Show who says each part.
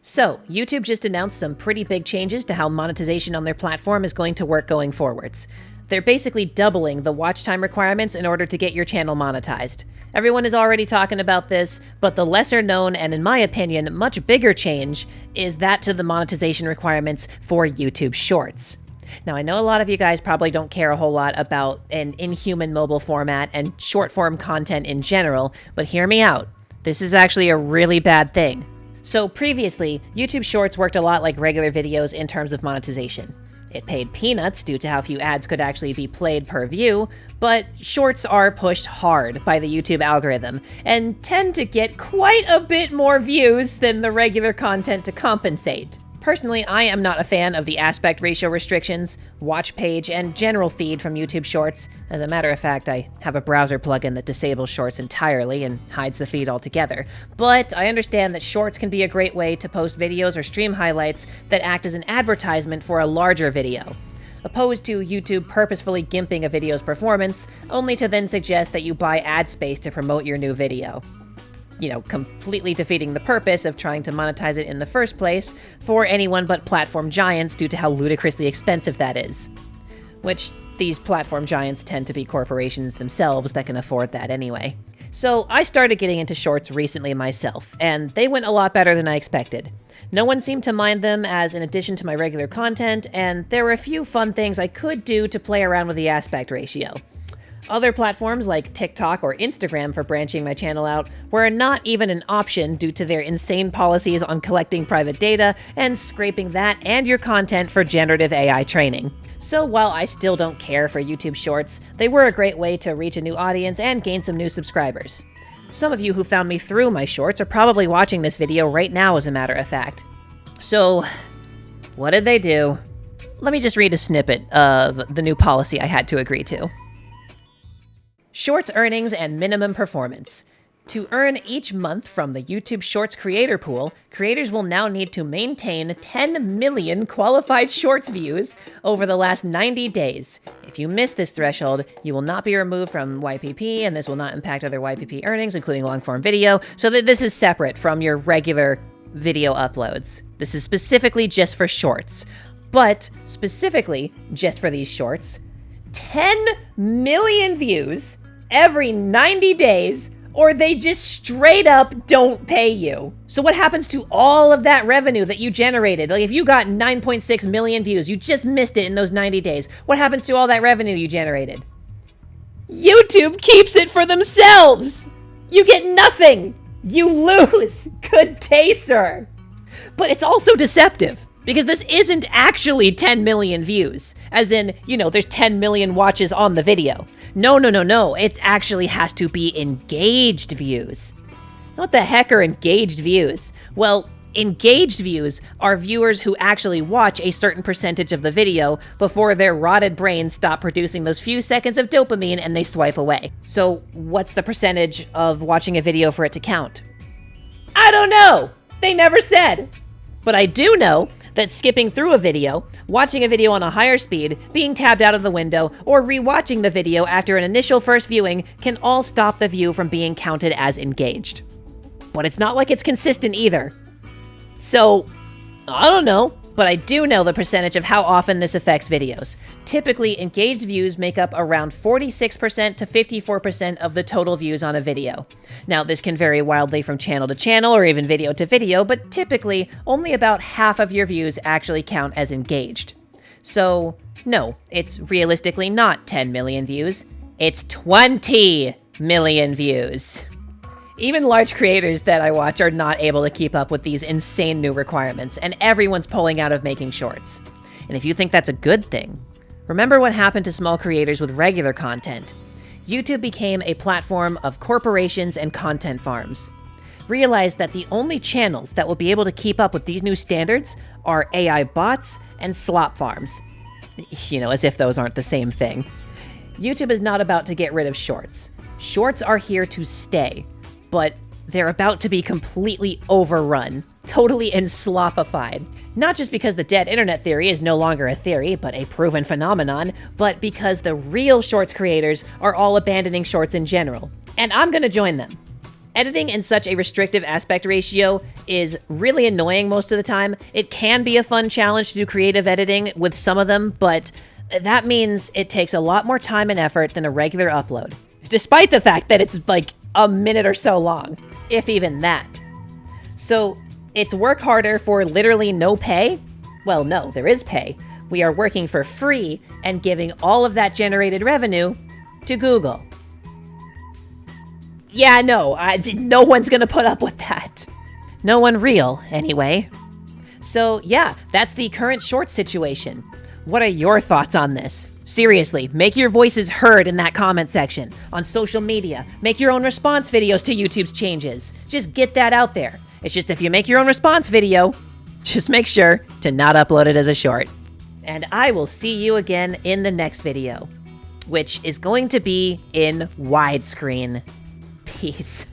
Speaker 1: So, YouTube just announced some pretty big changes to how monetization on their platform is going to work going forwards. They're basically doubling the watch time requirements in order to get your channel monetized. Everyone is already talking about this, but the lesser known and, in my opinion, much bigger change is that to the monetization requirements for YouTube Shorts. Now, I know a lot of you guys probably don't care a whole lot about an inhuman mobile format and short-form content in general, but hear me out. This is actually a really bad thing. So previously, YouTube Shorts worked a lot like regular videos in terms of monetization. It paid peanuts due to how few ads could actually be played per view, but Shorts are pushed hard by the YouTube algorithm and tend to get quite a bit more views than the regular content to compensate. Personally, I am not a fan of the aspect ratio restrictions, watch page, and general feed from YouTube Shorts. As a matter of fact, I have a browser plugin that disables Shorts entirely and hides the feed altogether. But I understand that Shorts can be a great way to post videos or stream highlights that act as an advertisement for a larger video, opposed to YouTube purposefully gimping a video's performance, only to then suggest that you buy ad space to promote your new video. Completely defeating the purpose of trying to monetize it in the first place for anyone but platform giants due to how ludicrously expensive that is. Which, these platform giants tend to be corporations themselves that can afford that anyway. So I started getting into Shorts recently myself, and they went a lot better than I expected. No one seemed to mind them as an addition to my regular content, and there were a few fun things I could do to play around with the aspect ratio. Other platforms like TikTok or Instagram for branching my channel out were not even an option due to their insane policies on collecting private data and scraping that and your content for generative AI training. So while I still don't care for YouTube Shorts, they were a great way to reach a new audience and gain some new subscribers. Some of you who found me through my Shorts are probably watching this video right now, as a matter of fact. So, what did they do? Let me just read a snippet of the new policy I had to agree to. Shorts earnings and minimum performance. To earn each month from the YouTube Shorts creator pool, creators will now need to maintain 10 million qualified Shorts views over the last 90 days. If you miss this threshold, you will not be removed from YPP, and this will not impact other YPP earnings, including long-form video, so that this is separate from your regular video uploads. This is specifically just for Shorts. But, specifically, just for these Shorts, 10 million views every 90 days, or they just straight up don't pay you. So what happens to all of that revenue that you generated? Like if you got 9.6 million views, you just missed it in those 90 days. What happens to all that revenue you generated? YouTube keeps it for themselves. You get nothing. You lose. Good day, sir. But it's also deceptive, because this isn't actually 10 million views. As in, there's 10 million watches on the video. No. It actually has to be engaged views. What the heck are engaged views? Well, engaged views are viewers who actually watch a certain percentage of the video before their rotted brains stop producing those few seconds of dopamine and they swipe away. So what's the percentage of watching a video for it to count? I don't know. They never said. But I do know that skipping through a video, watching a video on a higher speed, being tabbed out of the window, or rewatching the video after an initial first viewing can all stop the view from being counted as engaged. But it's not like it's consistent either. So, I don't know, but I do know the percentage of how often this affects videos. Typically, engaged views make up around 46% to 54% of the total views on a video. Now, this can vary wildly from channel to channel or even video to video, but typically, only about half of your views actually count as engaged. So, no, it's realistically not 10 million views. It's 20 million views. Even large creators that I watch are not able to keep up with these insane new requirements, and everyone's pulling out of making Shorts. And if you think that's a good thing, remember what happened to small creators with regular content. YouTube became a platform of corporations and content farms. Realize that the only channels that will be able to keep up with these new standards are AI bots and slop farms. As if those aren't the same thing. YouTube is not about to get rid of Shorts. Shorts are here to stay. But they're about to be completely overrun, totally enslopified. Not just because the dead internet theory is no longer a theory, but a proven phenomenon, but because the real Shorts creators are all abandoning Shorts in general. And I'm gonna join them. Editing in such a restrictive aspect ratio is really annoying most of the time. It can be a fun challenge to do creative editing with some of them, but that means it takes a lot more time and effort than a regular upload, despite the fact that it's like a minute or so long, if even that. So it's work harder for literally no pay? Well, no, there is pay. We are working for free and giving all of that generated revenue to Google. Yeah, no one's gonna put up with that. No one real, anyway. So yeah, that's the current short situation. What are your thoughts on this? Seriously, make your voices heard in that comment section, on social media, make your own response videos to YouTube's changes. Just get that out there. It's just if you make your own response video, just make sure to not upload it as a short. And I will see you again in the next video, which is going to be in widescreen. Peace.